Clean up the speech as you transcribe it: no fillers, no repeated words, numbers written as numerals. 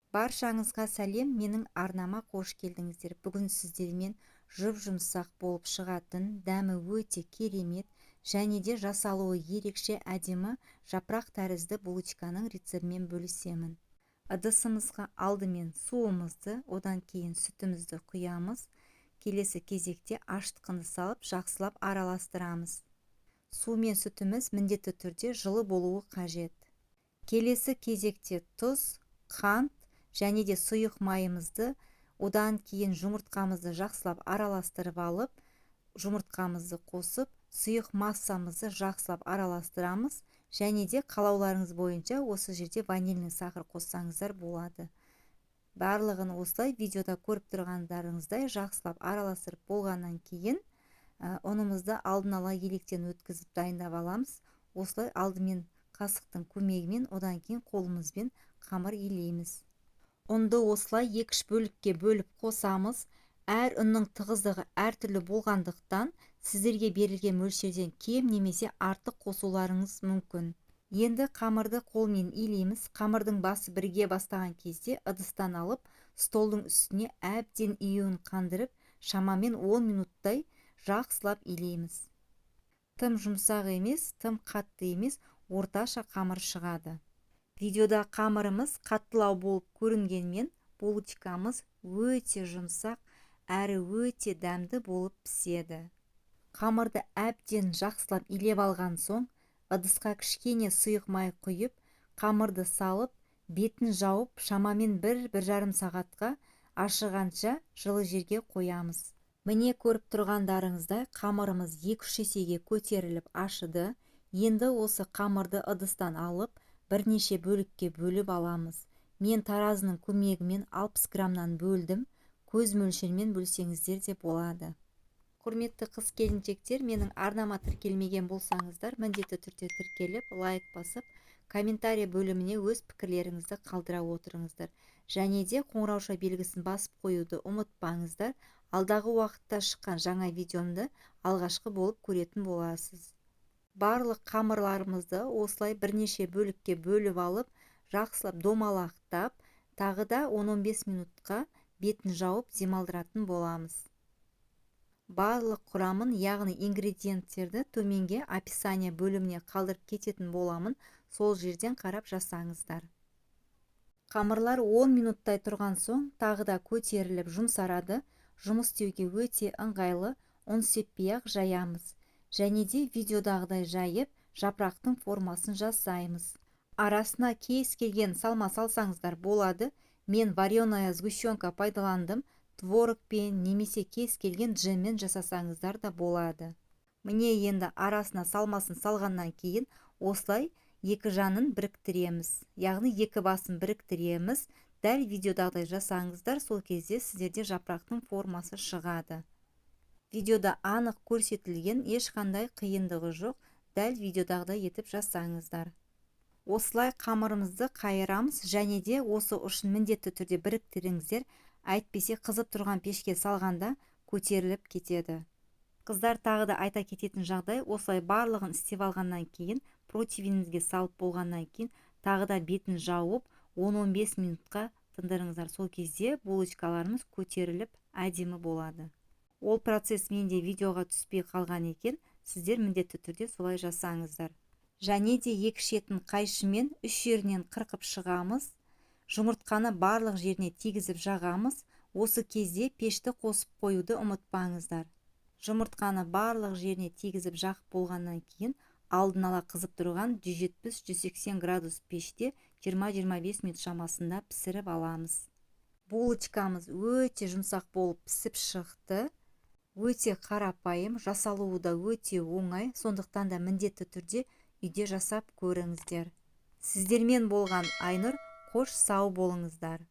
Баршаңызға сәлем, менің арнама қош келдіңіздер. Бүгін сіздермен жұп-жұмсақ болып шығатын, дәмі өте керемет және де жасалуы ерекше әдемі жапырақ тәрізді булочканың рецептімен бөлісемін. Ыдысымызға алдымен суымызды, одан кейін сүтімізді құямыз. Келесі кезекте аштықынды салып, жақсылап араластырамыз. Су мен сүтіміз міндетті түрде жылы болуы қажет. Келесі кезекте тұз, қант және де сұйық майымызды, одан кейін жұмыртқамызды жақсылап араластырып алып, жұмыртқамызды қосып, сұйық массамызды жақсылап араластырамыз және де қалауларыңыз бойынша осы жерде ванильный сахар қоссаңыздар болады. Барлығын осылай видеода көріп тұрғандарыңыздай жақсылап араластырып болғаннан кейін ұнымызды алдын ала електен өткізіп дайындап аламыз. Осылай алдымен қасықтың көмегімен, одан кейін қолымызбен қамыр илейміз. Ұнды осылай 2-3 бөлікке бөліп қосамыз. Әр ұнның тығыздығы әртүрлі болғандықтан сіздерге берілген мөлшерден кем немесе артық қосуларыңыз мүмкін. Енді қамырды қолмен илейміз. Қамырдың басы бірге бастаған кезде ыдыстан алып, столдың үстіне әбден июін қандырып, шамамен 10 минуттай жақсылап илейміз. Тым жұмсақ емес, тым қатты емес, орташа қамыр шығады. Видеода қамырымыз қаттылау болып көрінгенмен, булочкамыз өте жұмсақ әрі өте дәмді болып піседі. Қамырды әбден жақсылап илеп алған соң, ыдысқа кішкене сұйық май құйып, қамырды салып, бетін жауып, шамамен 1-1,5 сағатқа ашығанша жылы жерге қоямыз. Міне көріп тұрғандарыңыздай қамырымыз 2-3 есеге көтеріліп ашыды. Енді осы қамырды ыдыстан алып, бірнеше бөлікке бөліп аламыз. Мен таразының көмегімен 60 грамнан бөлдім. Көз мөлшермен бөлсеңіздер де болады. Құрметті қыз-келіншектер, менің арнама тіркелмеген болсаңыздар, міндетті түрде тіркеліп, лайк басып, комментарий бөліміне өз пікірлеріңізді қалдыра отырыңыздар. Және де қоңырауша белгісін басып қоюды ұмытпаңыздар. Алдағы уақытта шыққан жаңа видеомды алғашқы болып көретін боласыз. Барлық қамырларымызды осылай бірнеше бөлікке бөліп алып, жақсылап домалақтап, тағы да 10-15 минутқа бетін жауып демалдыратын боламыз. Барлық құрамын, яғни ингредиенттерді төменге описание бөліміне қалдырып кететін боламын, сол жерден қарап жасаңыздар. Қамырлар 10 минуттай тұрған соң тағы да көтеріліп жұмсарады. Жұмыс істеуге өте ыңғайлы, ұн сеппей-ақ жаямыз. Және де видеодағыдай жайып, жапырақтың формасын жасаймыз. Арасына кез келген салма салсаңыздар болады. Мен вареная сгущенка пайдаландым. Творогпен немесе кез келген джеммен жасасаңыздар да болады. Міне енді арасына салмасын салғаннан кейін осылай екі жанын біріктіреміз. Яғни екі басын біріктіреміз. Дәл видеодағыдай жасаңыздар, сол кезде сіздерде жапырақтың формасы шығады. Видеода анық көрсетілген, ешқандай қиындығы жоқ. Дәл видеодағыдай етіп жасаңыздар. Осылай қамырымызды қайырамыз және де осы ұшын міндетті түрде біріктіріңіздер. Әйтпесе қызып тұрған пешке салғанда көтеріліп кетеді. Қыздар, тағы да айта кететін жағдай, осылай барлығын істеп алғаннан кейін, противеніңізге салып болғаннан кейін, тағы да бетін жауып 10-15 минутқа тындырыңыздар. Сол кезде булочкаларымыз көтеріліп әдемі болады. Ол процесс менде видеоға түспей қалған екен, сіздер міндетті түрде солай жасаңыздар. Және де екі шетін қайшымен 3 жерінен қырқып шығамыз. Жұмыртқаны барлық жеріне тигізіп жағамыз. Осы кезде пешті қосып қоюды ұмытпаңыздар. Жұмыртқаны барлық жеріне тигізіп жағып болғаннан кейін, алдын ала қызып тұрған 170-180 градус пеште 20-25 минут шамасында пісіріп аламыз. Булочкамыз өте жұмсақ болып пісіп шықты. Өте қарапайым, жасалуы да өте оңай, сондықтан да міндетті түрде үйде жасап көріңіздер. Сіздермен болған Айнұр, қош сау болыңыздар.